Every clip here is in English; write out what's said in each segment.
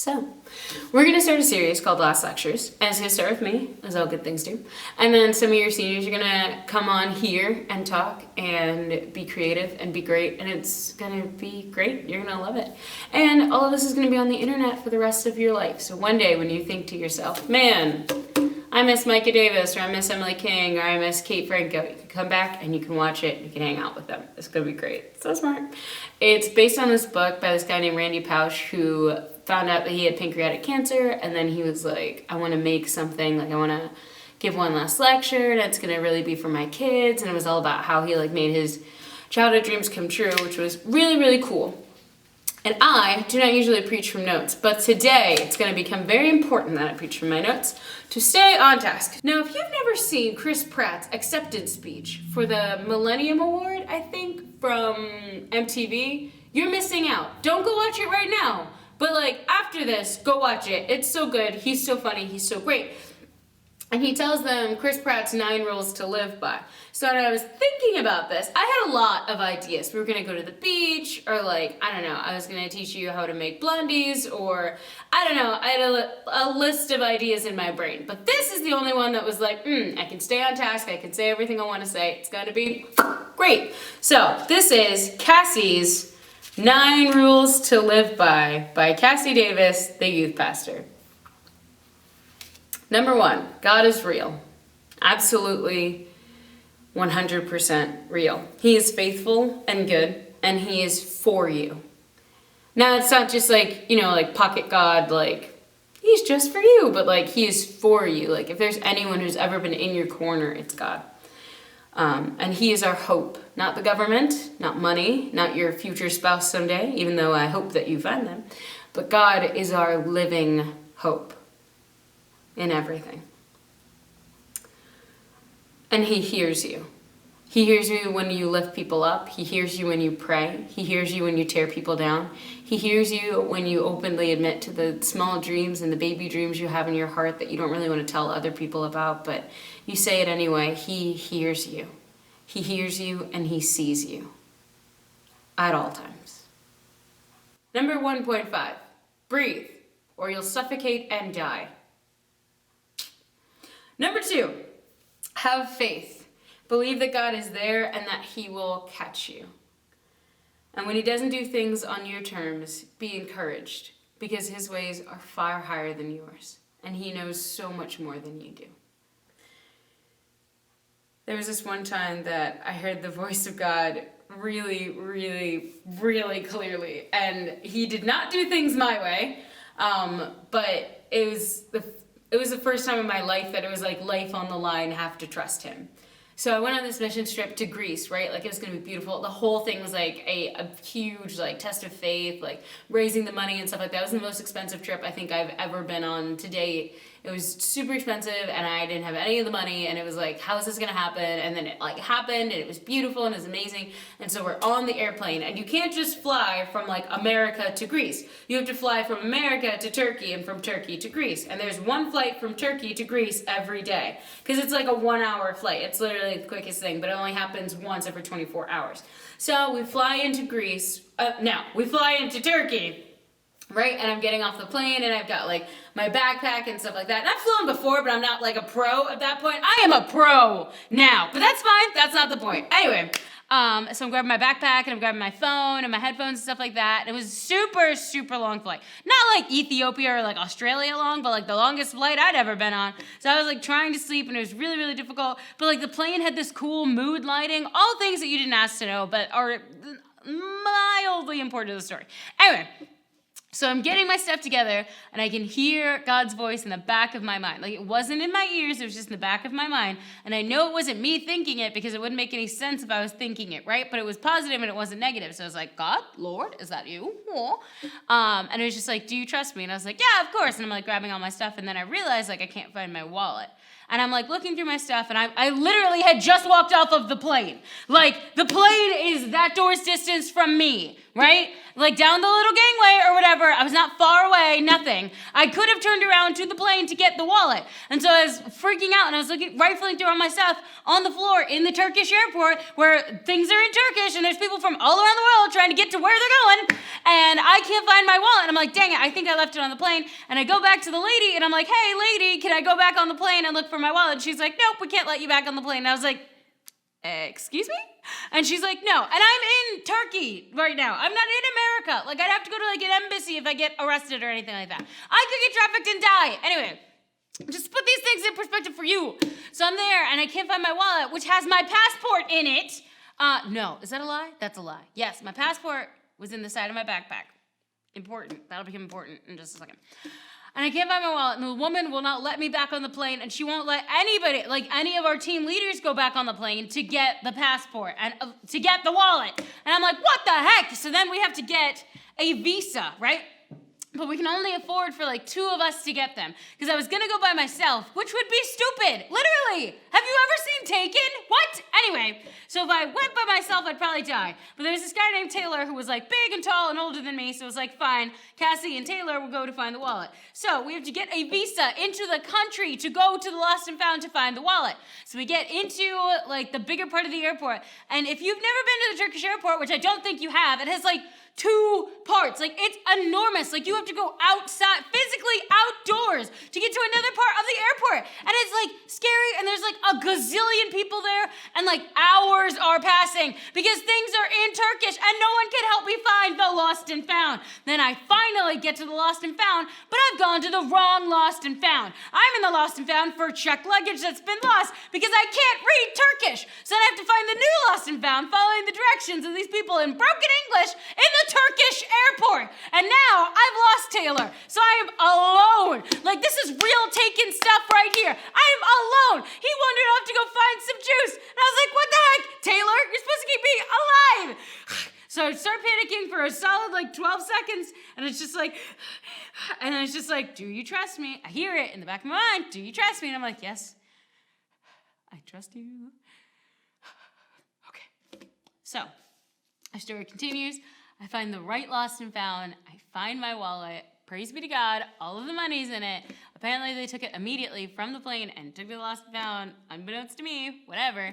So, we're going to start a series called Last Lectures, and it's going to start with me, as all good things do. And then some of your seniors are going to come on here and talk and be creative and be great, and it's going to be great. You're going to love it. And all of this is going to be on the internet for the rest of your life. So one day when you think to yourself, man, I miss Micah Davis, or I miss Emily King, or I miss Kate Franco, you can come back and you can watch it, you can hang out with them. It's going to be great. So smart. It's based on this book by this guy named Randy Pausch, who found out that he had pancreatic cancer, and then he was like, I want to make something, like I want to give one last lecture, and it's going to really be for my kids, and it was all about how he like made his childhood dreams come true, which was really, really cool. And I do not usually preach from notes, but today it's going to become very important that I preach from my notes to stay on task. Now, if you've never seen Chris Pratt's acceptance speech for the Millennium Award, I think, from MTV, you're missing out. Don't go watch it right now. But like after this, go watch it. It's so good. He's so funny. He's so great. And he tells them Chris Pratt's 9 rules to live by. So when I was thinking about this, I had a lot of ideas. We were gonna go to the beach, or like, I don't know, I was gonna teach you how to make blondies, or I don't know, I had a list of ideas in my brain. But this is the only one that was like, I can stay on task, I can say everything I wanna say, it's gonna be great. So this is Cassie's 9 Rules to Live by Cassie Davis, the youth pastor. Number 1, God is real. Absolutely 100% real. He is faithful and good, and he is for you. Now, it's not just like, like pocket God, like he's just for you, but like he is for you. Like if there's anyone who's ever been in your corner, it's God. And he is our hope, not the government, not money, not your future spouse someday, even though I hope that you find them. But God is our living hope in everything. And he hears you. He hears you when you lift people up. He hears you when you pray. He hears you when you tear people down. He hears you when you openly admit to the small dreams and the baby dreams you have in your heart that you don't really want to tell other people about, but you say it anyway. He hears you. He hears you and he sees you at all times. Number 1.5, breathe or you'll suffocate and die. Number 2, have faith. Believe that God is there and that he will catch you. And when he doesn't do things on your terms, be encouraged because his ways are far higher than yours. And he knows so much more than you do. There was this one time that I heard the voice of God really, really, really clearly. And he did not do things my way, but it was the first time in my life that it was like life on the line, have to trust him. So I went on this mission trip to Greece, right? Like it was going to be beautiful. The whole thing was like a huge like test of faith, like raising the money and stuff like that. It was the most expensive trip I think I've ever been on to date. It was super expensive and I didn't have any of the money and it was like, how is this going to happen? And then it like happened and it was beautiful and it was amazing. And so we're on the airplane and you can't just fly from like America to Greece. You have to fly from America to Turkey and from Turkey to Greece. And there's one flight from Turkey to Greece every day because it's like a 1-hour flight. It's literally the quickest thing, but it only happens once every 24 hours. So we fly into Greece. We fly into Turkey. Right, and I'm getting off the plane, and I've got like my backpack and stuff like that. And I've flown before, but I'm not like a pro at that point. I am a pro now, but that's fine. That's not the point. Anyway, so I'm grabbing my backpack and I'm grabbing my phone and my headphones and stuff like that. And it was a super, super long flight. Not like Ethiopia or like Australia long, but like the longest flight I'd ever been on. So I was like trying to sleep, and it was really, really difficult. But like the plane had this cool mood lighting, all things that you didn't ask to know, but are mildly important to the story. Anyway. So I'm getting my stuff together, and I can hear God's voice in the back of my mind. Like, it wasn't in my ears, it was just in the back of my mind. And I know it wasn't me thinking it because it wouldn't make any sense if I was thinking it, right? But it was positive and it wasn't negative. So I was like, God, Lord, is that you? And it was just like, do you trust me? And I was like, yeah, of course. And I'm like grabbing all my stuff, and then I realized like I can't find my wallet. And I'm like looking through my stuff, and I literally had just walked off of the plane. Like, the plane is that door's distance from me, right? Like down the little gangway or whatever. I was not far away, nothing. I could have turned around to the plane to get the wallet. And so I was freaking out, and I was rifling through all my stuff on the floor in the Turkish airport where things are in Turkish and there's people from all around the world trying to get to where they're going. And I can't find my wallet. And I'm like, dang it, I think I left it on the plane. And I go back to the lady and I'm like, hey lady, can I go back on the plane and look for my wallet? And she's like, nope, we can't let you back on the plane. And I was like, excuse me? And she's like, no. And I'm in Turkey right now. I'm not in America. Like, I'd have to go to like an embassy if I get arrested or anything like that. I could get trafficked and die. Anyway, just put these things in perspective for you. So I'm there and I can't find my wallet, which has my passport in it. No, is that a lie? That's a lie. Yes, my passport was in the side of my backpack. Important. That'll become important in just a second. And I can't find my wallet, and the woman will not let me back on the plane, and she won't let anybody, like any of our team leaders, go back on the plane to get the passport and to get the wallet. And I'm like, what the heck? So then we have to get a visa, right? But we can only afford for like 2 of us to get them. Because I was going to go by myself, which would be stupid. Literally. Have you ever seen Taken? What? Anyway, so if I went by myself, I'd probably die. But there's this guy named Taylor who was like big and tall and older than me. So it was like, fine, Cassie and Taylor will go to find the wallet. So we have to get a visa into the country to go to the Lost and Found to find the wallet. So we get into like the bigger part of the airport. And if you've never been to the Turkish airport, which I don't think you have, it has like 2 parts. Like, it's enormous. Like, you have to go outside, physically outdoors, to get to another part of the airport. And it's like scary, and there's like a gazillion people there, and like hours are passing because things are in Turkish and no one can help me find the Lost and Found. Then I finally get to the Lost and Found, but I've gone to the wrong Lost and Found. I'm in the Lost and Found for checked luggage that's been lost because I can't read Turkish. So then I have to find the new Lost and Found following the directions of these people in broken English in the Turkish airport. And now I've lost Taylor. So I am alone. Like, this is real Taken stuff right here. I am alone. He wandered off to go find some juice. And I was like, what the heck? Taylor, you're supposed to keep me alive. So I start panicking for a solid like 12 seconds. And it's just like, do you trust me? I hear it in the back of my mind. Do you trust me? And I'm like, yes, I trust you. Okay. So our story continues. I find the right Lost and Found. I find my wallet. Praise be to God. All of the money's in it. Apparently they took it immediately from the plane and took the Lost and Found, unbeknownst to me, whatever.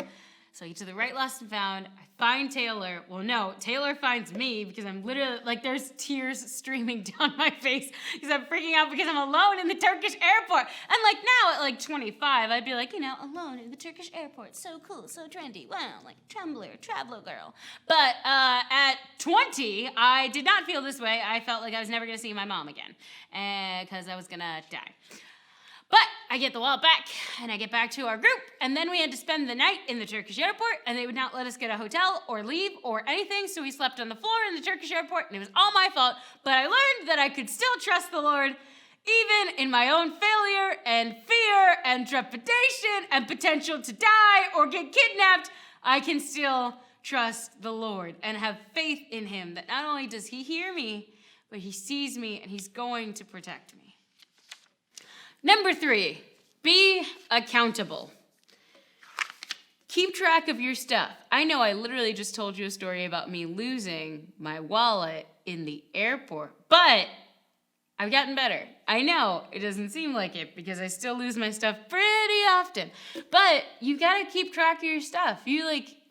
So I get to the right Lost and Found. I find Taylor. Well, no, Taylor finds me because I'm literally, like, there's tears streaming down my face because I'm freaking out because I'm alone in the Turkish airport. And, like, now at, like, 25, I'd be like, you know, alone in the Turkish airport. So cool, so trendy. Wow, like, traveler girl. But at 20, I did not feel this way. I felt like I was never going to see my mom again because I was going to die. But I get the wallet back, and I get back to our group, and then we had to spend the night in the Turkish airport, and they would not let us get a hotel or leave or anything, so we slept on the floor in the Turkish airport, and it was all my fault. But I learned that I could still trust the Lord, even in my own failure and fear and trepidation and potential to die or get kidnapped. I can still trust the Lord and have faith in him that not only does he hear me, but he sees me, and he's going to protect me. Number 3, be accountable. Keep track of your stuff. I know I literally just told you a story about me losing my wallet in the airport, but I've gotten better. I know it doesn't seem like it because I still lose my stuff pretty often, but you gotta keep track of your stuff.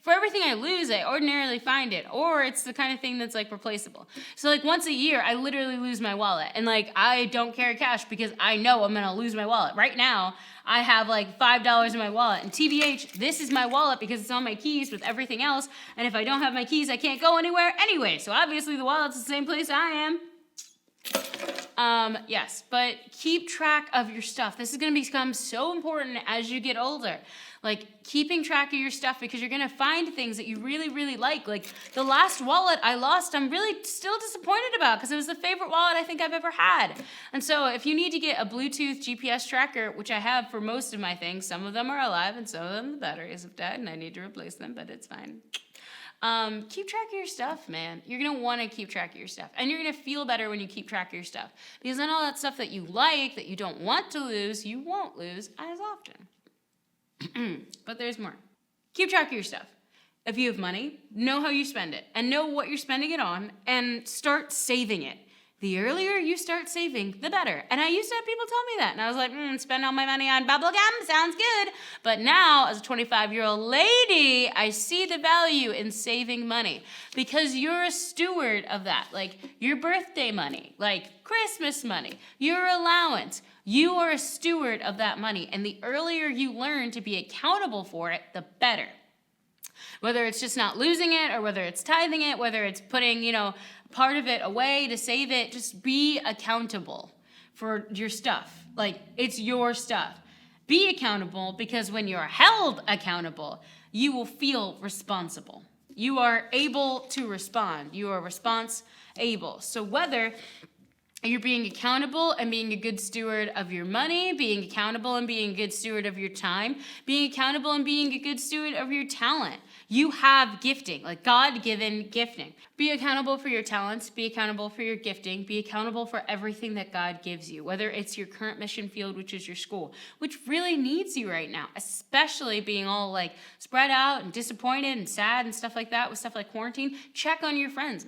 For everything I lose, I ordinarily find it, or it's the kind of thing that's like replaceable. So like once a year, I literally lose my wallet, and like I don't carry cash because I know I'm gonna lose my wallet. Right now, I have like $5 in my wallet, and TBH, this is my wallet because it's on my keys with everything else, and if I don't have my keys, I can't go anywhere anyway. So obviously the wallet's the same place I am. Yes, but keep track of your stuff. This is going to become so important as you get older. Like, keeping track of your stuff because you're going to find things that you really, really like. Like, the last wallet I lost, I'm really still disappointed about because it was the favorite wallet I think I've ever had. And so if you need to get a Bluetooth GPS tracker, which I have for most of my things, some of them are alive and some of them the batteries have died and I need to replace them, but it's fine. Keep track of your stuff, man. You're going to want to keep track of your stuff. And you're going to feel better when you keep track of your stuff. Because then all that stuff that you like, that you don't want to lose, you won't lose as often. But there's more. Keep track of your stuff. If you have money, know how you spend it and know what you're spending it on and start saving it. The earlier you start saving, the better. And I used to have people tell me that. And I was like, spend all my money on bubble gum, sounds good. But now, as a 25-year-old lady, I see the value in saving money because you're a steward of that. Like your birthday money, like Christmas money, your allowance. You are a steward of that money. And the earlier you learn to be accountable for it, the better. Whether it's just not losing it or whether it's tithing it, whether it's putting, part of it away to save it, just be accountable for your stuff. Like, it's your stuff. Be accountable because when you're held accountable, you will feel responsible. You are able to respond. You are response-able. So whether you're being accountable and being a good steward of your money, being accountable and being a good steward of your time, being accountable and being a good steward of your talent. You have gifting, like God-given gifting. Be accountable for your talents, be accountable for your gifting, be accountable for everything that God gives you, whether it's your current mission field, which is your school, which really needs you right now, especially being all like spread out and disappointed and sad and stuff like that with stuff like quarantine. Check on your friends,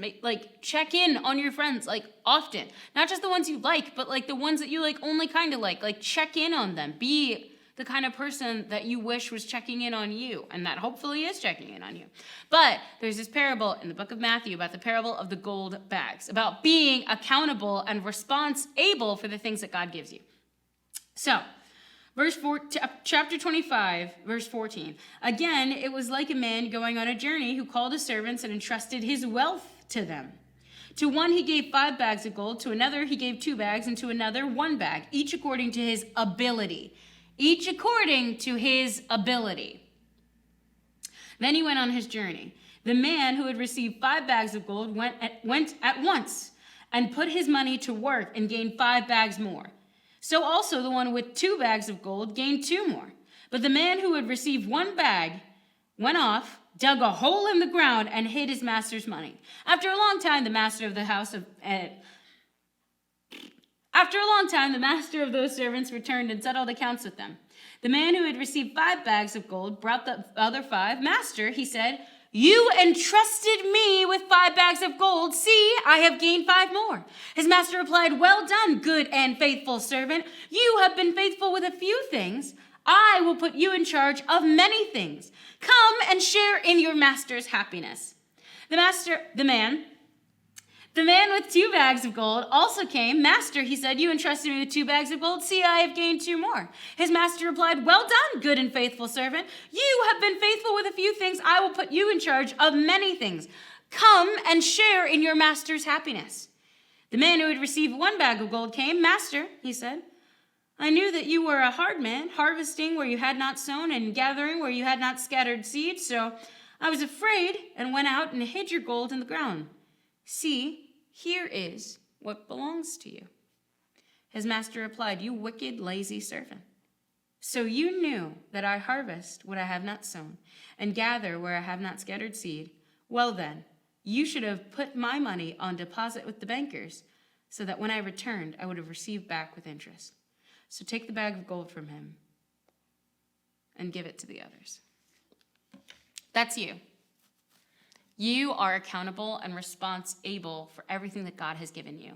check in on your friends like often, not just the ones you like, but like the ones that you like only kind of like check in on them. Be the kind of person that you wish was checking in on you, and that hopefully is checking in on you. But there's this parable in the book of Matthew about the parable of the gold bags, about being accountable and response-able for the things that God gives you. So, chapter 25, verse 14. Again, it was like a man going on a journey who called his servants and entrusted his wealth to them. To one he gave 5 bags of gold, to another he gave 2 bags, and to another 1 bag, each according to his ability. Each according to his ability. Then he went on his journey. The man who had received 5 bags of gold went at once and put his money to work and gained 5 bags more. So also the one with 2 bags of gold gained 2 more. But the man who had received 1 bag went off, dug a hole in the ground, and hid his master's money. After a long time, the master of those servants returned and settled accounts with them. The man who had received 5 bags of gold brought the other 5. Master, he said, you entrusted me with 5 bags of gold. See, I have gained 5 more. His master replied, well done, good and faithful servant. You have been faithful with a few things. I will put you in charge of many things. Come and share in your master's happiness. The man with 2 bags of gold also came. Master, he said, you entrusted me with 2 bags of gold. See, I have gained 2 more. His master replied, well done, good and faithful servant. You have been faithful with a few things. I will put you in charge of many things. Come and share in your master's happiness. The man who had received 1 bag of gold came. Master, he said, I knew that you were a hard man, harvesting where you had not sown and gathering where you had not scattered seed. So I was afraid and went out and hid your gold in the ground. See, here is what belongs to you. His master replied, you wicked, lazy servant. So you knew that I harvest what I have not sown and gather where I have not scattered seed. Well then, you should have put my money on deposit with the bankers so that when I returned, I would have received back with interest. So take the bag of gold from him and give it to the others. That's you. You are accountable and response-able for everything that God has given you.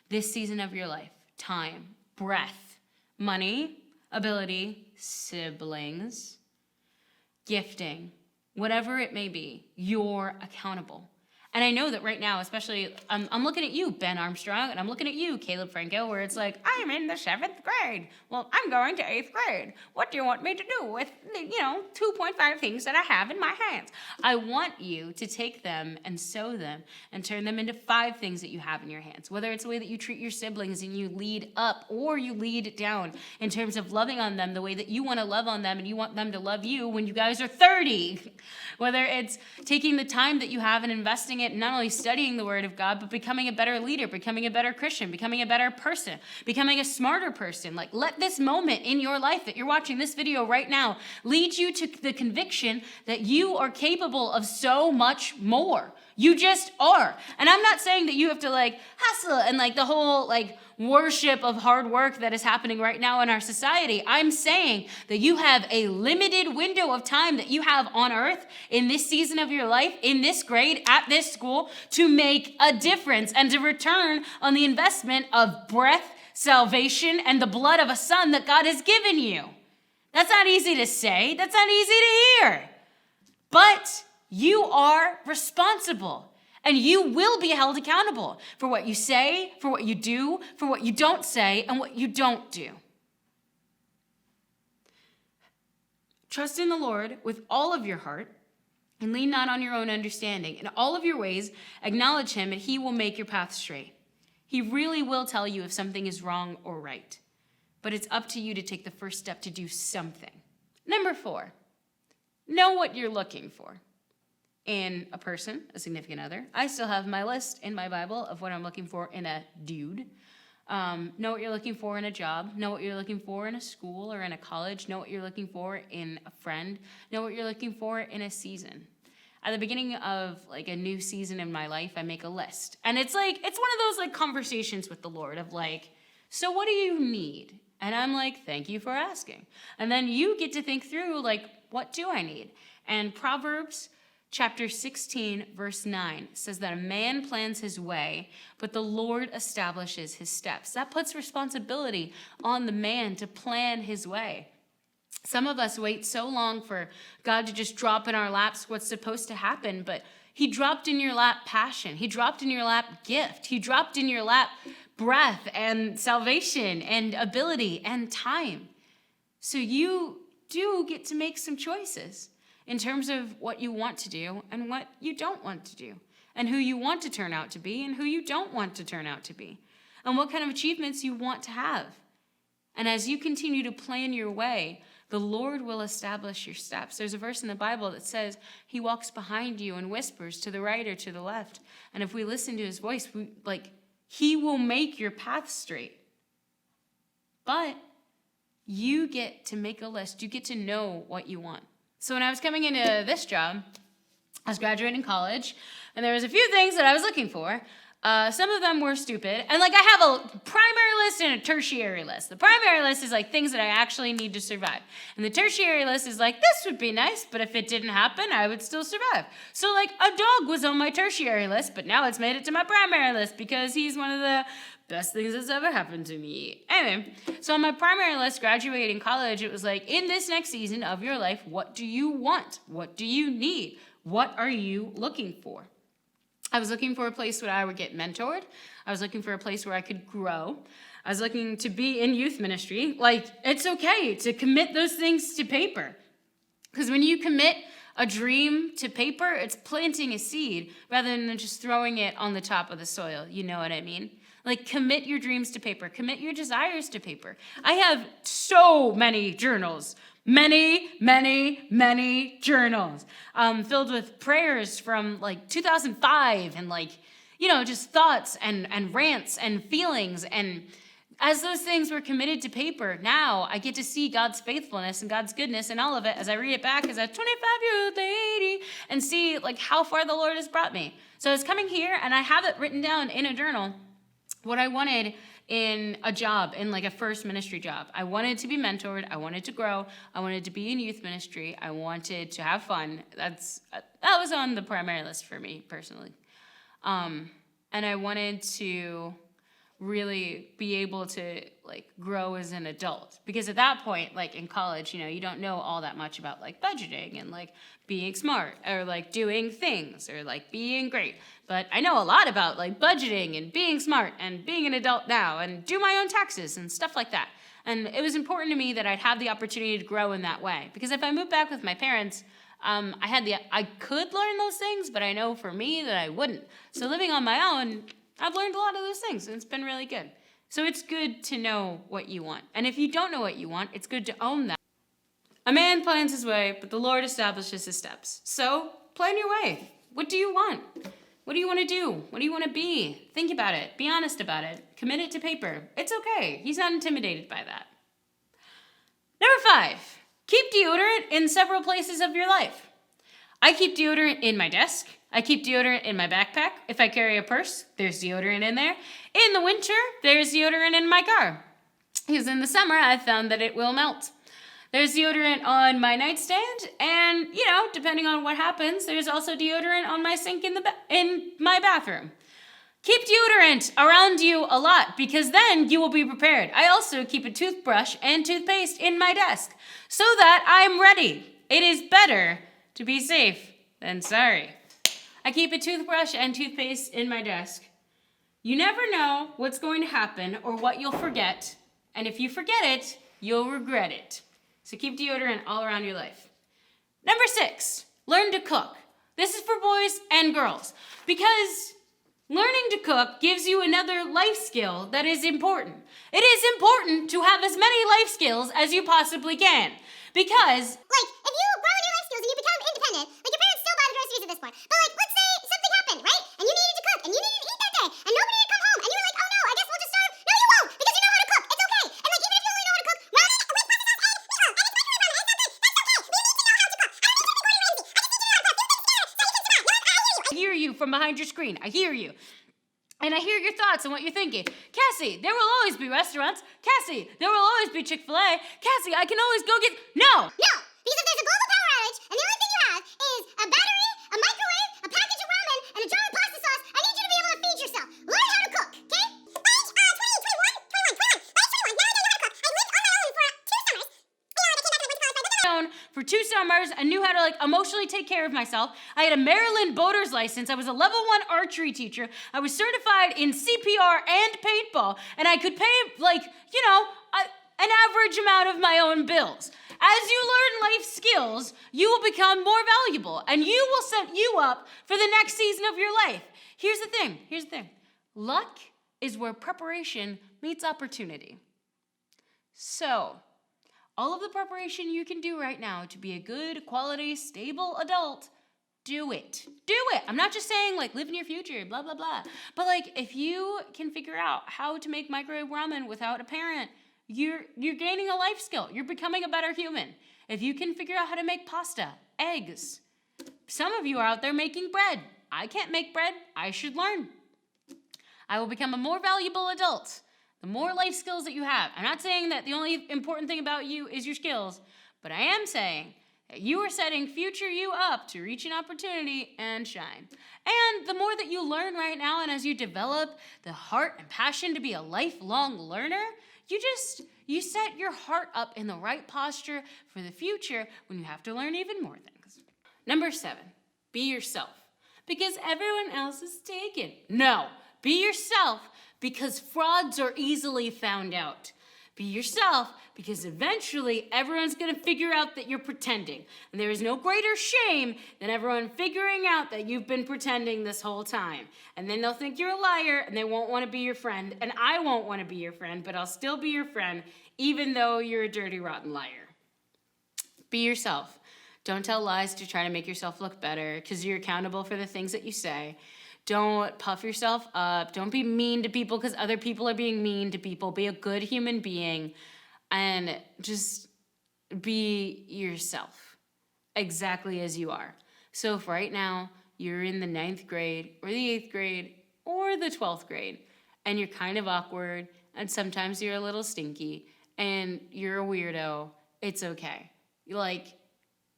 This season of your life, time, breath, money, ability, siblings, gifting, whatever it may be, you're accountable. And I know that right now, especially, I'm looking at you, Ben Armstrong, and I'm looking at you, Caleb Franco, where it's like, I'm in the 7th grade. Well, I'm going to 8th grade. What do you want me to do with, 2.5 things that I have in my hands? I want you to take them and sow them and turn them into 5 things that you have in your hands, whether it's the way that you treat your siblings and you lead up or you lead down in terms of loving on them the way that you want to love on them and you want them to love you when you guys are 30. Whether it's taking the time that you have and investing it, not only studying the Word of God, but becoming a better leader, becoming a better Christian, becoming a better person, becoming a smarter person. Like, let this moment in your life that you're watching this video right now lead you to the conviction that you are capable of so much more. You just are. And I'm not saying that you have to like hustle and like the whole like worship of hard work that is happening right now in our society. I'm saying that you have a limited window of time that you have on earth in this season of your life, in this grade, at this school, to make a difference and to return on the investment of breath, salvation, and the blood of a son that God has given you. That's not easy to say. That's not easy to hear. But you are responsible, and you will be held accountable for what you say, for what you do, for what you don't say, and what you don't do. Trust in the Lord with all of your heart, and lean not on your own understanding. In all of your ways, acknowledge him, and he will make your path straight. He really will tell you if something is wrong or right, but it's up to you to take the first step to do something. Number 4, know what you're looking for in a person, a significant other. I still have my list in my Bible of what I'm looking for in a dude. Know what you're looking for in a job. Know what you're looking for in a school or in a college. Know what you're looking for in a friend. Know what you're looking for in a season. At the beginning of like a new season in my life, I make a list. And it's one of those like conversations with the Lord of like, so what do you need? And I'm like, thank you for asking. And then you get to think through like, what do I need? And Proverbs chapter 16, verse 9 says that a man plans his way, but the Lord establishes his steps. That puts responsibility on the man to plan his way. Some of us wait so long for God to just drop in our laps what's supposed to happen, but he dropped in your lap passion. He dropped in your lap gift. He dropped in your lap breath and salvation and ability and time. So you do get to make some choices in terms of what you want to do and what you don't want to do, and who you want to turn out to be and who you don't want to turn out to be, and what kind of achievements you want to have. And as you continue to plan your way, the Lord will establish your steps. There's a verse in the Bible that says he walks behind you and whispers to the right or to the left. And if we listen to his voice, he will make your path straight. But you get to make a list. You get to know what you want. So when I was coming into this job, I was graduating college, and there was a few things that I was looking for. Some of them were stupid. And I have a primary list and a tertiary list. The primary list is things that I actually need to survive. And the tertiary list is this would be nice, but if it didn't happen, I would still survive. So a dog was on my tertiary list, but now it's made it to my primary list because he's one of the best things that's ever happened to me. Anyway, so on my primary list, graduating college, it was in this next season of your life, what do you want? What do you need? What are you looking for? I was looking for a place where I would get mentored. I was looking for a place where I could grow. I was looking to be in youth ministry. It's okay to commit those things to paper. Because when you commit a dream to paper, it's planting a seed rather than just throwing it on the top of the soil. You know what I mean? Commit your dreams to paper. Commit your desires to paper. I have so many journals. Many journals filled with prayers from 2005 and just thoughts and rants and feelings. And as those things were committed to paper, now I get to see God's faithfulness and God's goodness and all of it as I read it back as a 25-year-old lady and see how far the Lord has brought me. So I was coming here and I have it written down in a journal what I wanted in a job, in a first ministry job. I wanted to be mentored. I wanted to grow. I wanted to be in youth ministry. I wanted to have fun. That was on the primary list for me personally. And I wanted to really be able to grow as an adult, because at that point, in college, you don't know all that much about budgeting and being smart or doing things or being great. But I know a lot about budgeting and being smart and being an adult now and do my own taxes and stuff like that. And it was important to me that I'd have the opportunity to grow in that way, because if I moved back with my parents, I could learn those things, but I know for me that I wouldn't. So living on my own, I've learned a lot of those things, and it's been really good. So it's good to know what you want. And if you don't know what you want, it's good to own that. A man plans his way, but the Lord establishes his steps. So plan your way. What do you want? What do you want to do? What do you want to be? Think about it. Be honest about it. Commit it to paper. It's okay. He's not intimidated by that. Number 5, keep deodorant in several places of your life. I keep deodorant in my desk. I keep deodorant in my backpack. If I carry a purse, there's deodorant in there. In the winter, there's deodorant in my car. Because in the summer, I've found that it will melt. There's deodorant on my nightstand, and, depending on what happens, there's also deodorant on my sink in my bathroom. Keep deodorant around you a lot, because then you will be prepared. I also keep a toothbrush and toothpaste in my desk so that I'm ready. It is better to be safe than sorry. I keep a toothbrush and toothpaste in my desk. You never know what's going to happen or what you'll forget, and if you forget it, you'll regret it. So keep deodorant all around your life. Number 6, learn to cook. This is for boys and girls, because learning to cook gives you another life skill that is important. It is important to have as many life skills as you possibly can, because if you grow in your life skills and you become independent, your parents still buy the groceries at this point, but let's say something happened, right? And you needed to cook, and you needed to eat that day, and nobody had come home, and you were like, oh no, I guess we'll just starve. No, you won't, because you know how to cook. It's okay. And even if you only know how to cook, run a wheat pasta sauce and meatloaf, and it's regular ramen, it's okay. That's okay. You need to know how to cook. I don't need you to be Gordon Ramsay. I just need you to know how to cook. Do things together so you can survive. I hear you from behind your screen. I hear you. And I hear your thoughts and what you're thinking. Cassie, there will always be restaurants. Cassie, there will always be Chick-fil-A. Cassie, I can always go get... No! No! Because if there's a global power outage and the only thing you have is a battery, a microwave, a package of ramen, and a jar of pasta sauce, I need you to be able to feed yourself. Learn how to cook, okay? By age 20, 21. By age 21, now I know how to cook. I lived on my own for 2 summers. For 2 summers, I knew how to emotionally take care of myself. I had a Maryland boater's license. I was a level 1 archery teacher. I was certified in CPR and paintball, and I could pay an average amount of my own bills. As you learn life skills, you will become more valuable, and you will set you up for the next season of your life. Here's the thing. Luck is where preparation meets opportunity. So, all of the preparation you can do right now to be a good, quality, stable adult, do it. Do it. I'm not just saying, live in your future, blah, blah, blah. But, if you can figure out how to make microwave ramen without a parent, you're gaining a life skill. You're becoming a better human. If you can figure out how to make pasta, eggs. Some of you are out there making bread. I can't make bread. I should learn. I will become a more valuable adult. The more life skills that you have. I'm not saying that the only important thing about you is your skills, but I am saying that you are setting future you up to reach an opportunity and shine. And the more that you learn right now, and as you develop the heart and passion to be a lifelong learner, you set your heart up in the right posture for the future when you have to learn even more things. Number 7, be yourself. Because everyone else is taken. No, be yourself because frauds are easily found out. Be yourself because eventually everyone's going to figure out that you're pretending. And there is no greater shame than everyone figuring out that you've been pretending this whole time. And then they'll think you're a liar and they won't want to be your friend. And I won't want to be your friend, but I'll still be your friend even though you're a dirty, rotten liar. Be yourself. Don't tell lies to try to make yourself look better because you're accountable for the things that you say. Don't puff yourself up. Don't be mean to people because other people are being mean to people. Be a good human being and just be yourself exactly as you are. So if right now you're in the 9th grade or the 8th grade or the 12th grade and you're kind of awkward and sometimes you're a little stinky and you're a weirdo, it's okay.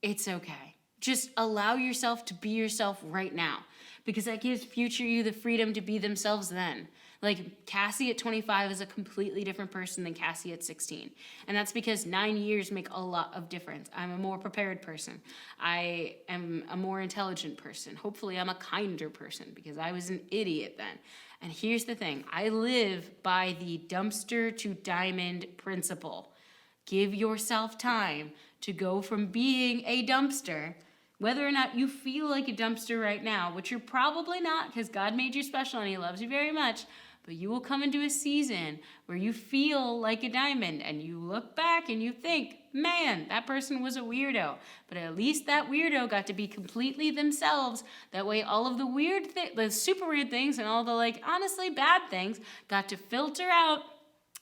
It's okay. Just allow yourself to be yourself right now. Because that gives future you the freedom to be themselves then. Cassie at 25 is a completely different person than Cassie at 16. And that's because 9 years make a lot of difference. I'm a more prepared person. I am a more intelligent person. Hopefully I'm a kinder person because I was an idiot then. And here's the thing. I live by the dumpster to diamond principle. Give yourself time to go from being a dumpster, whether or not you feel like a dumpster right now, which you're probably not because God made you special and He loves you very much, but you will come into a season where you feel like a diamond and you look back and you think, man, that person was a weirdo. But at least that weirdo got to be completely themselves. That way all of the the super weird things and all the honestly bad things got to filter out.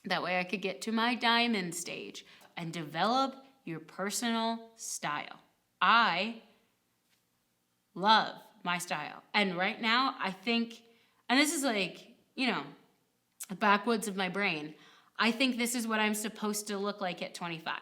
That way I could get to my diamond stage and develop your personal style. I love my style. And right now, I think, and this is like, backwoods of my brain, I think this is what I'm supposed to look like at 25.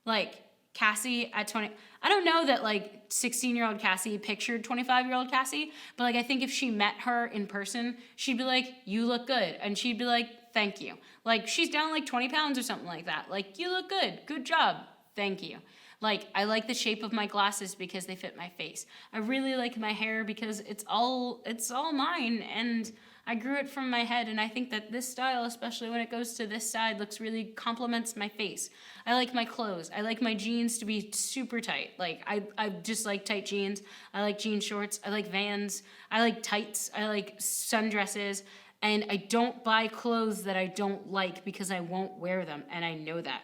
Like, Cassie at 20, I don't know that like 16-year-old Cassie pictured 25-year-old Cassie, but like I think if she met her in person, she'd be like, you look good. And she'd be like, thank you. Like, she's down like 20 pounds or something like that. Like, you look good. Good job. Thank you. Like, I like the shape of my glasses because they fit my face. I really like my hair because it's all mine, and I grew it from my head, and I think that this style, especially when it goes to this side, complements my face. I like my clothes. I like my jeans to be super tight. Like, I just like tight jeans. I like jean shorts. I like Vans. I like tights. I like sundresses. And I don't buy clothes that I don't like because I won't wear them, and I know that.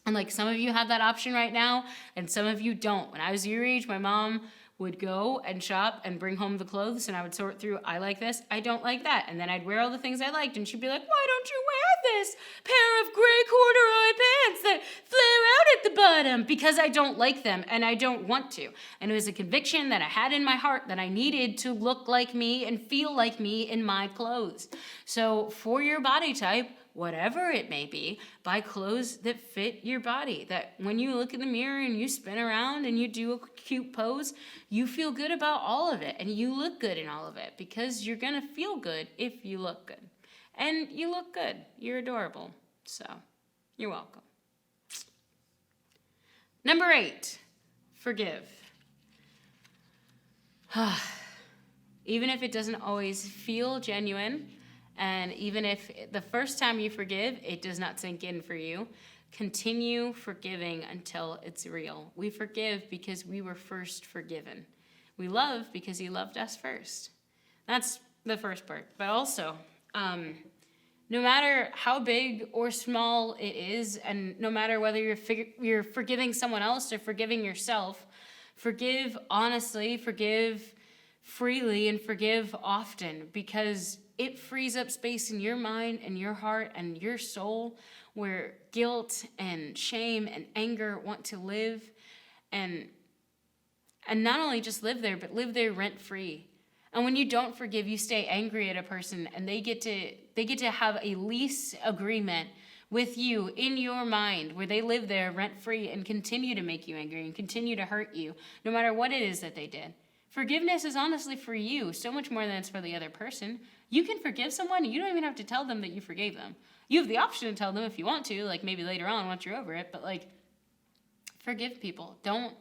And like some of you have that option right now, and some of you don't. When I was your age, my mom would go and shop and bring home the clothes, and I would sort through, I like this, I don't like that. And then I'd wear all the things I liked, and she'd be like, why don't you wear this pair of gray corduroy pants that flare out at the bottom? Because I don't like them, and I don't want to. And it was a conviction that I had in my heart that I needed to look like me and feel like me in my clothes. So for your body type, whatever it may be, buy clothes that fit your body, that when you look in the mirror and you spin around and you do a cute pose, you feel good about all of it, and you look good in all of it, because you're gonna feel good if you look good. And you look good. You're adorable. So, you're welcome. Number 8, forgive. Even if it doesn't always feel genuine, and even if the first time you forgive, it does not sink in for you, continue forgiving until it's real. We forgive because we were first forgiven. We love because he loved us first. That's the first part. But also, no matter how big or small it is, and no matter whether you're forgiving someone else or forgiving yourself, forgive honestly, forgive freely, and forgive often, because it frees up space in your mind and your heart and your soul where guilt and shame and anger want to live, and not only just live there, but live there rent-free. And when you don't forgive, you stay angry at a person, and they get to have a lease agreement with you in your mind where they live there rent-free and continue to make you angry and continue to hurt you no matter what it is that they did. Forgiveness is honestly for you so much more than it's for the other person. You can forgive someone, and you don't even have to tell them that you forgave them. You have the option to tell them if you want to, like maybe later on once you're over it, but like, forgive people. Don't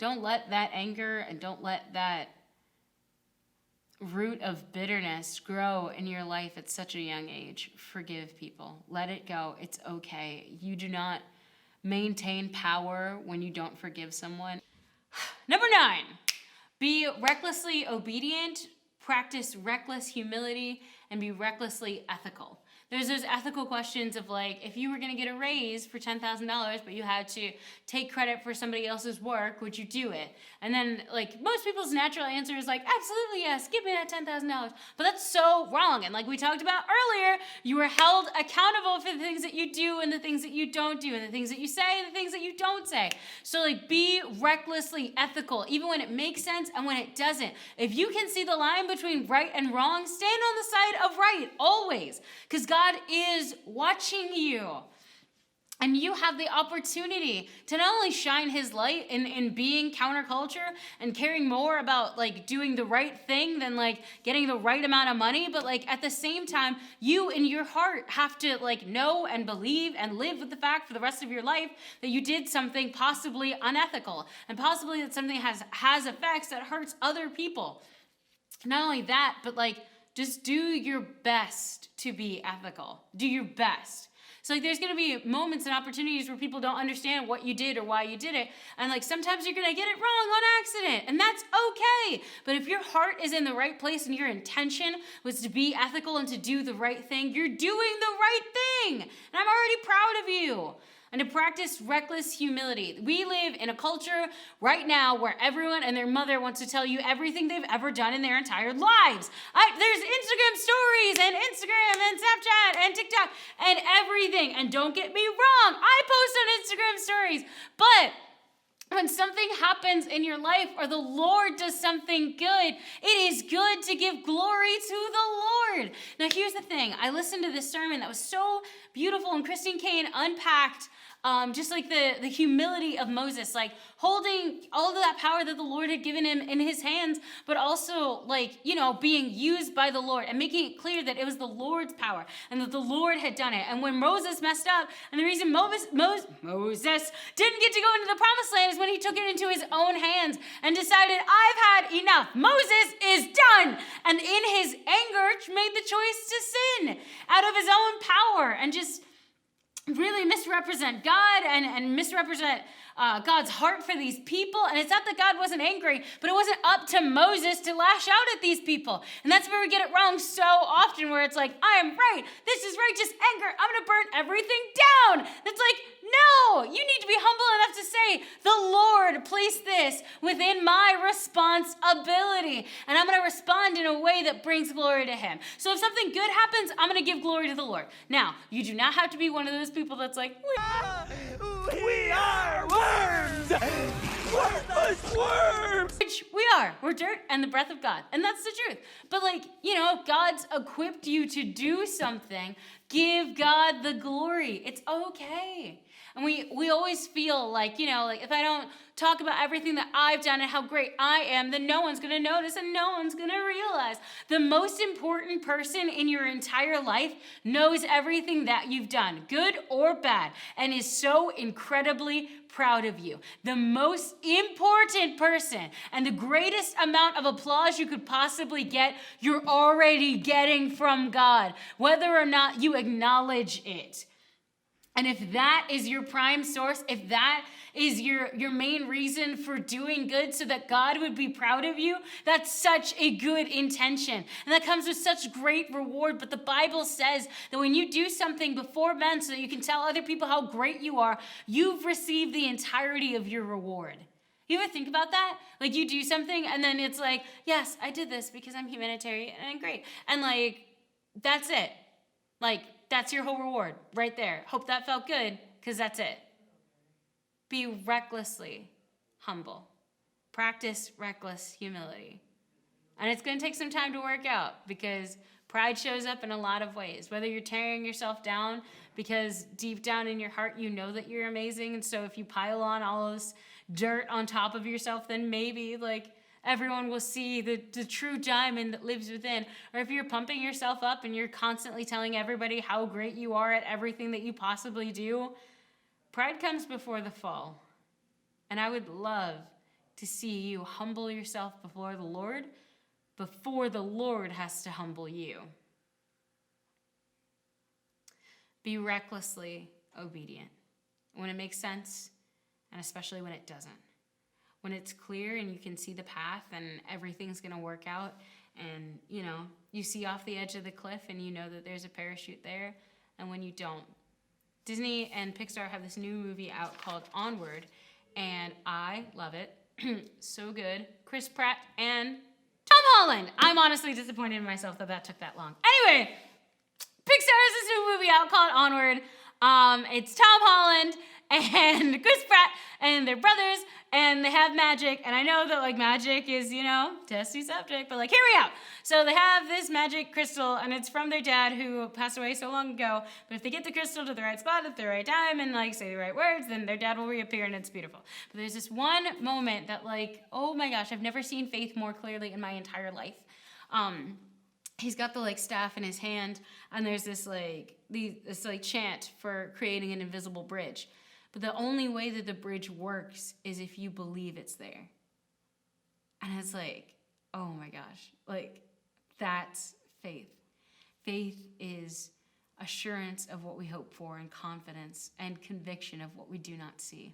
let that anger and don't let that root of bitterness grow in your life at such a young age. Forgive people. Let it go. It's okay. You do not maintain power when you don't forgive someone. Number 9, be recklessly obedient, practice reckless humility, and be recklessly ethical. There's those ethical questions of like, if you were going to get a raise for $10,000, but you had to take credit for somebody else's work, would you do it? And then like most people's natural answer is like, absolutely yes, give me that $10,000. But that's so wrong. And like we talked about earlier, you are held accountable for the things that you do and the things that you don't do and the things that you say and the things that you don't say. So like be recklessly ethical, even when it makes sense and when it doesn't. If you can see the line between right and wrong, stand on the side of right, always. Because God is watching you. And you have the opportunity to not only shine his light in being counterculture and caring more about like doing the right thing than like getting the right amount of money, but like at the same time, you in your heart have to like know and believe and live with the fact for the rest of your life that you did something possibly unethical and possibly that something has effects that hurts other people. Not only that, but like just do your best to be ethical. Do your best. So like there's going to be moments and opportunities where people don't understand what you did or why you did it. And like sometimes you're going to get it wrong on accident. And that's okay. But if your heart is in the right place and your intention was to be ethical and to do the right thing, you're doing the right thing. And I'm already proud of you. And to practice reckless humility. We live in a culture right now where everyone and their mother wants to tell you everything they've ever done in their entire lives. There's Instagram stories and Instagram and Snapchat and TikTok and everything. And don't get me wrong, I post on Instagram stories. But when something happens in your life or the Lord does something good, it is good to give glory to the Lord. Now, here's the thing. I listened to this sermon that was so beautiful, and Christine Kane unpacked just like the humility of Moses, like holding all of that power that the Lord had given him in his hands, but also like, being used by the Lord and making it clear that it was the Lord's power and that the Lord had done it. And when Moses messed up, and the reason Moses didn't get to go into the promised land is when he took it into his own hands and decided, I've had enough. Moses is done. And in his anger, made the choice to sin out of his own power and just really misrepresent God and misrepresent God's heart for these people. And it's not that God wasn't angry, but it wasn't up to Moses to lash out at these people. And that's where we get it wrong so often, where it's like, I am right. This is righteous anger. I'm going to burn everything down. It's like, no, you need to be humble enough to say, the Lord placed this within my responsibility, and I'm going to respond in a way that brings glory to him. So if something good happens, I'm going to give glory to the Lord. Now, you do not have to be one of those people that's like, we are worms! Worthless worms! which we are. We're dirt and the breath of God. And that's the truth. But if God's equipped you to do something, give God the glory. It's okay. And we always feel like if I don't talk about everything that I've done and how great I am, then no one's going to notice and no one's going to realize. The most important person in your entire life knows everything that you've done, good or bad, and is so incredibly proud of you. The most important person and the greatest amount of applause you could possibly get, you're already getting from God, whether or not you acknowledge it. And if that is your prime source, if that is your main reason for doing good so that God would be proud of you, that's such a good intention. And that comes with such great reward. But the Bible says that when you do something before men so that you can tell other people how great you are, you've received the entirety of your reward. You ever think about that? Like you do something and then it's like, yes, I did this because I'm humanitarian and I'm great. And that's it. That's your whole reward right there. Hope that felt good, because that's it. Be recklessly humble. Practice reckless humility. And it's going to take some time to work out, because pride shows up in a lot of ways. Whether you're tearing yourself down because deep down in your heart you know that you're amazing, and so if you pile on all this dirt on top of yourself, then maybe everyone will see the true diamond that lives within. Or if you're pumping yourself up and you're constantly telling everybody how great you are at everything that you possibly do, pride comes before the fall. And I would love to see you humble yourself before the Lord has to humble you. Be recklessly obedient when it makes sense, and especially when it doesn't. When it's clear and you can see the path and everything's going to work out, and you see off the edge of the cliff and you know that there's a parachute there, and when you don't. Disney and Pixar have this new movie out called Onward, and I love it. So good. Chris Pratt and Tom Holland. I'm honestly disappointed in myself that took that long. Anyway, Pixar has this new movie out called Onward. It's Tom Holland and Chris Pratt, and they're brothers, and they have magic. And I know that magic is, testy subject, but hear me out. So they have this magic crystal, and it's from their dad who passed away so long ago. But if they get the crystal to the right spot at the right time and say the right words, then their dad will reappear, and it's beautiful. But there's this one moment that oh my gosh, I've never seen faith more clearly in my entire life. He's got the staff in his hand, and there's this chant for creating an invisible bridge. But the only way that the bridge works is if you believe it's there. And it's oh my gosh, that's faith. Faith is assurance of what we hope for, and confidence and conviction of what we do not see.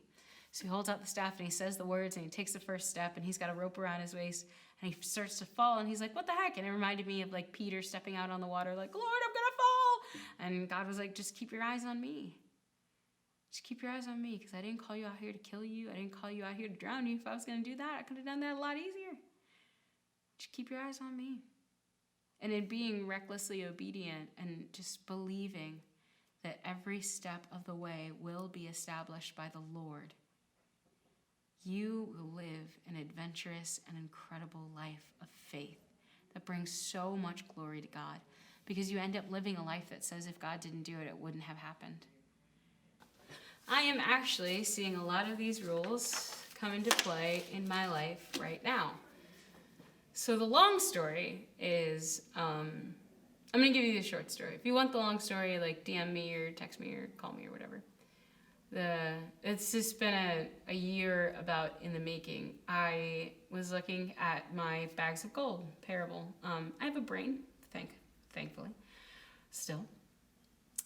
So he holds out the staff and he says the words and he takes the first step, and he's got a rope around his waist and he starts to fall, and he's like, what the heck? And it reminded me of Peter stepping out on the water Lord, I'm gonna fall. And God was just keep your eyes on me. Just keep your eyes on me, because I didn't call you out here to kill you. I didn't call you out here to drown you. If I was going to do that, I could have done that a lot easier. Just keep your eyes on me. And in being recklessly obedient and just believing that every step of the way will be established by the Lord, you will live an adventurous and incredible life of faith that brings so much glory to God, because you end up living a life that says if God didn't do it, it wouldn't have happened. I am actually seeing a lot of these rules come into play in my life right now. So the long story is, I'm going to give you the short story. If you want the long story, like DM me or text me or call me or whatever. It's just been a year about in the making. I was looking at my bags of gold parable. I have a brain, thankfully, still.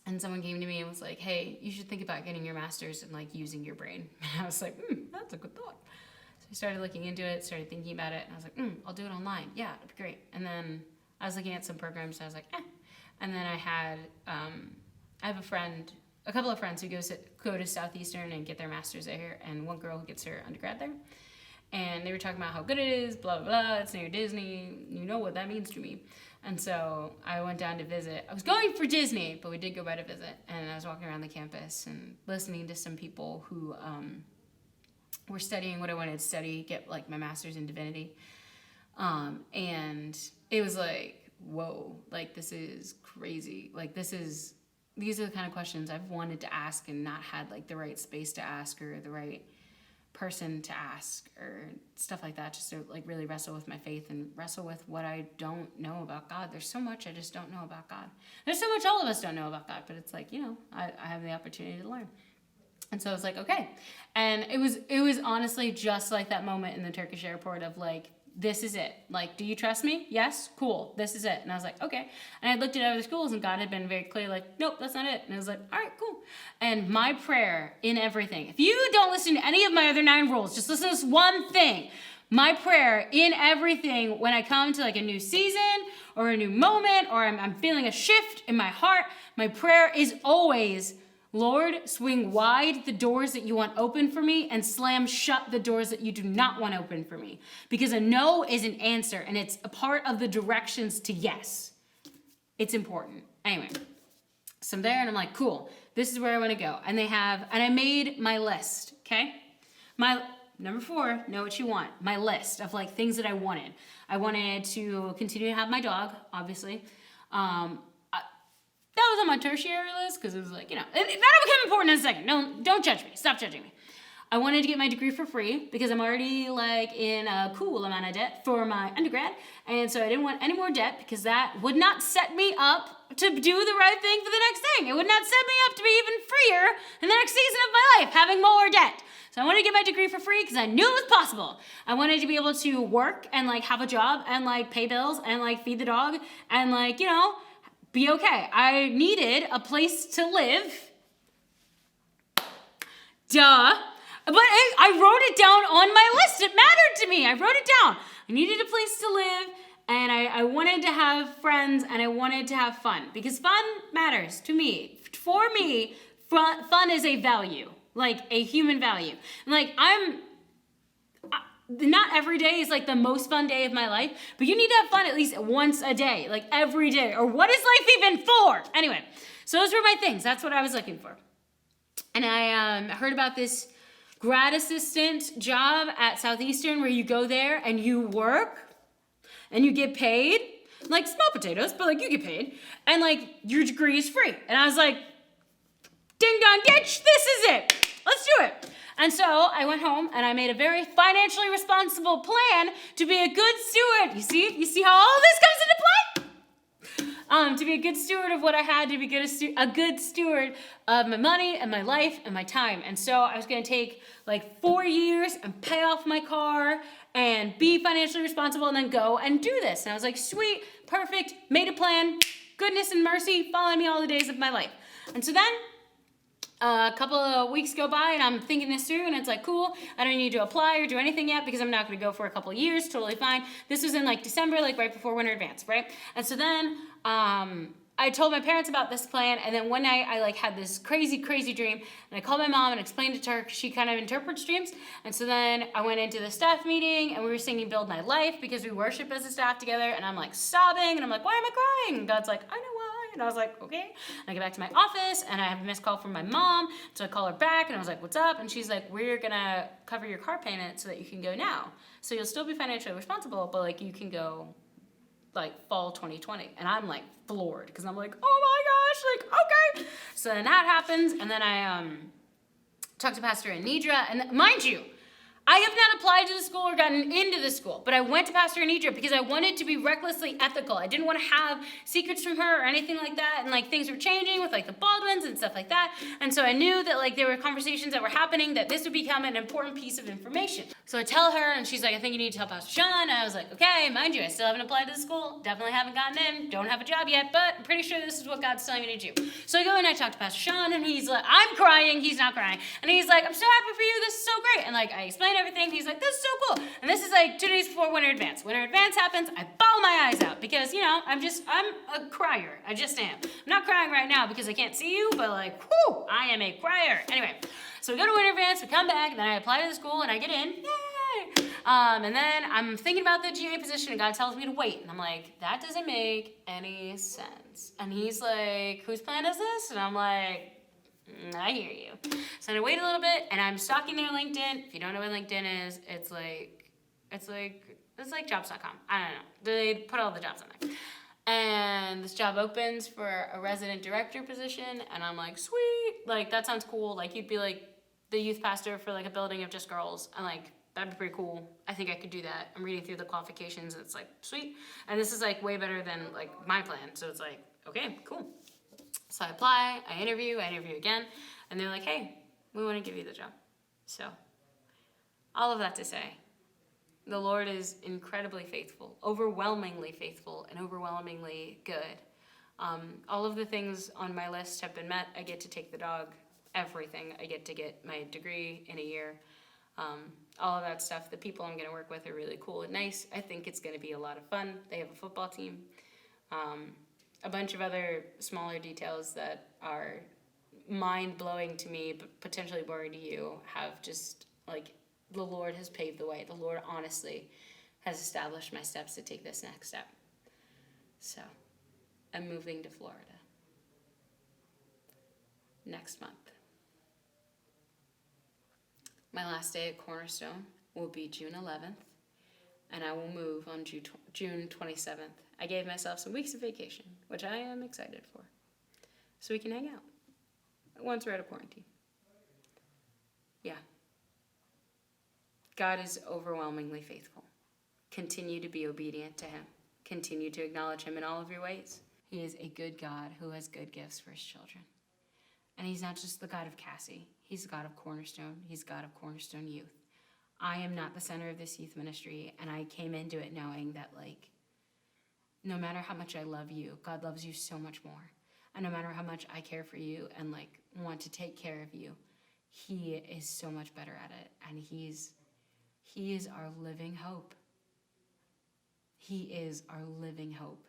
And someone came to me and was like, hey, you should think about getting your master's and like using your brain. And I was like, that's a good thought. So I started looking into it, started thinking about it, and I was like, I'll do it online. Yeah, it'd be great. And then I was looking at some programs, and I was like, And then I have a couple of friends who go to Southeastern and get their master's there, and one girl who gets her undergrad there. And they were talking about how good it is, blah, blah, blah, it's near Disney, you know what that means to me. And so I went down to visit. I was going for Disney, but we did go by to visit. And I was walking around the campus and listening to some people who were studying what I wanted to study, get like my master's in divinity. And it was like, whoa, like this is crazy. Like these are the kind of questions I've wanted to ask and not had like the right space to ask or the right person to ask or stuff like that, just to like really wrestle with my faith and wrestle with what I don't know about God. There's so much I just don't know about God. There's so much all of us don't know about God, but it's like, I have the opportunity to learn. And so I was like, okay. And it was honestly just like that moment in the Turkish airport of like, this is it. Like, do you trust me? Yes? Cool. This is it. And I was like, okay. And I looked at other schools and God had been very clear, like, nope, that's not it. And I was like, all right, cool. And my prayer in everything, if you don't listen to any of my other 9 rules, just listen to this one thing. My prayer in everything when I come to like a new season or a new moment or I'm feeling a shift in my heart, my prayer is always, Lord, swing wide the doors that you want open for me and slam shut the doors that you do not want open for me. Because a no is an answer and it's a part of the directions to yes. It's important. Anyway, so I'm there and I'm like, cool, this is where I want to go. And I made my list, okay? My number 4, know what you want. My list of like things that I wanted. I wanted to continue to have my dog, obviously. That was on my tertiary list because it was like, that'll become important in a second. Don't judge me. Stop judging me. I wanted to get my degree for free because I'm already like in a cool amount of debt for my undergrad. And so I didn't want any more debt because that would not set me up to do the right thing for the next thing. It would not set me up to be even freer in the next season of my life, having more debt. So I wanted to get my degree for free because I knew it was possible. I wanted to be able to work and like have a job and like pay bills and like feed the dog and like, be okay. I needed a place to live. Duh. But I wrote it down on my list. It mattered to me. I wrote it down. I needed a place to live, and I wanted to have friends, and I wanted to have fun. Because fun matters to me. For me, fun is a value. Like, a human value. And like, not every day is like the most fun day of my life, but you need to have fun at least once a day, like every day. Or what is life even for? Anyway, so those were my things. That's what I was looking for. And I heard about this grad assistant job at Southeastern where you go there and you work and you get paid, like small potatoes, but like you get paid, and like your degree is free. And I was like, ding dong ditch, this is it. Let's do it. And so I went home and I made a very financially responsible plan to be a good steward. You see how all this comes into play? To be a good steward of what I had, to be a good steward of my money and my life and my time. And so I was going to take like 4 years and pay off my car and be financially responsible and then go and do this. And I was like, sweet, perfect, made a plan, goodness and mercy, follow me all the days of my life. And so then a couple of weeks go by and I'm thinking this through and it's like, cool, I don't need to apply or do anything yet because I'm not going to go for a couple of years, totally fine. This was in like December, like right before winter advance, right? And so then I told my parents about this plan, and then one night I like had this crazy dream, and I called my mom and explained it to her because she kind of interprets dreams. And so then I went into the staff meeting and we were singing Build My Life because we worship as a staff together, and I'm like sobbing and I'm like, why am I crying? And God's like, I know why. And I was like, okay. And I get back to my office, and I have a missed call from my mom. So I call her back, and I was like, what's up? And she's like, we're gonna cover your car payment so that you can go now. So you'll still be financially responsible, but like you can go like fall 2020. And I'm like floored, because I'm like, oh my gosh, like, okay. So then that happens, and then I talked to Pastor Anidra, and mind you, I have not applied to the school or gotten into the school, but I went to Pastor Anidra because I wanted to be recklessly ethical. I didn't want to have secrets from her or anything like that, and like things were changing with like the Baldwins and stuff like that, and so I knew that like there were conversations that were happening that this would become an important piece of information. So I tell her, and she's like, I think you need to tell Pastor Sean. And I was like, okay, mind you, I still haven't applied to the school, definitely haven't gotten in, don't have a job yet, but I'm pretty sure this is what God's telling me to do. So I go and I talk to Pastor Sean, and he's like, I'm crying, he's not crying, and he's like, I'm so happy for you, this is so great, and like I explain everything. He's like, this is so cool. And this is like 2 days before Winter Advance. Winter Advance happens, I bawl my eyes out because, you know, I'm a crier. I just am. I'm not crying right now because I can't see you, but like, whoo, I am a crier. Anyway, so we go to Winter Advance, we come back, and then I apply to the school, and I get in. Yay! And then I'm thinking about the GA position, and God tells me to wait. And I'm like, that doesn't make any sense. And he's like, whose plan is this? And I'm like, I hear you. So I wait a little bit, and I'm stalking their LinkedIn. If you don't know what LinkedIn is, it's like jobs.com. I don't know. They put all the jobs on there. And this job opens for a resident director position, and I'm like, sweet. Like, that sounds cool. Like, you'd be like the youth pastor for like a building of just girls. And like, that'd be pretty cool. I think I could do that. I'm reading through the qualifications, and it's like, sweet. And this is like way better than like my plan. So it's like, okay, cool. So I apply, I interview again, and they're like, hey, we want to give you the job. So all of that to say, the Lord is incredibly faithful, overwhelmingly faithful, and overwhelmingly good. All of the things on my list have been met. I get to take the dog, everything. I get to get my degree in a year. All of that stuff. The people I'm going to work with are really cool and nice. I think it's going to be a lot of fun. They have a football team. A bunch of other smaller details that are mind-blowing to me, but potentially boring to you, have just, like, the Lord has paved the way. The Lord honestly has established my steps to take this next step. So, I'm moving to Florida next month. My last day at Cornerstone will be June 11th, and I will move on June 27th. I gave myself some weeks of vacation, which I am excited for, so we can hang out once we're out of quarantine. Yeah. God is overwhelmingly faithful. Continue to be obedient to him. Continue to acknowledge him in all of your ways. He is a good God who has good gifts for his children. And he's not just the God of Cassie. He's the God of Cornerstone. He's the God of Cornerstone Youth. I am not the center of this youth ministry, and I came into it knowing that, like, no matter how much I love you, God loves you so much more. And no matter how much I care for you and, like, want to take care of you, he is so much better at it. And he is our living hope. He is our living hope.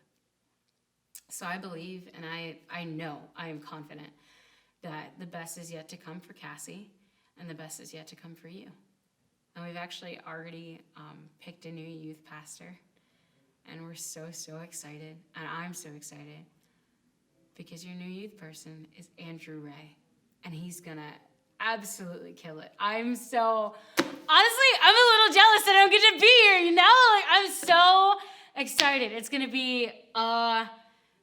So I believe, and I know, I am confident that the best is yet to come for Cassie, and the best is yet to come for you. And we've actually already picked a new youth pastor, and we're so excited, and I'm so excited, because your new youth person is Andrew Ray, and he's gonna absolutely kill it. Honestly, I'm a little jealous that I don't get to be here, you know? Like, I'm so excited. It's gonna be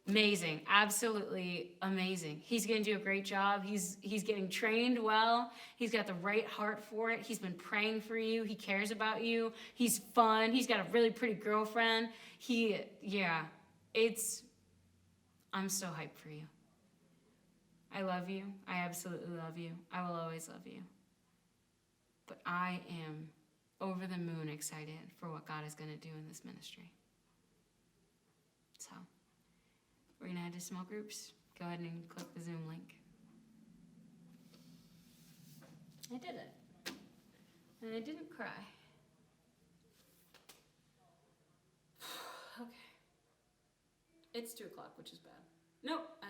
amazing, absolutely amazing. He's gonna do a great job. He's getting trained well. He's got the right heart for it. He's been praying for you. He cares about you. He's fun. He's got a really pretty girlfriend. I'm so hyped for you. I love you. I absolutely love you. I will always love you. But I am over the moon excited for what God is gonna do in this ministry. So, we're going to head to small groups. Go ahead and click the Zoom link. I did it. And I didn't cry. Okay. It's 2 o'clock, which is bad. Nope, I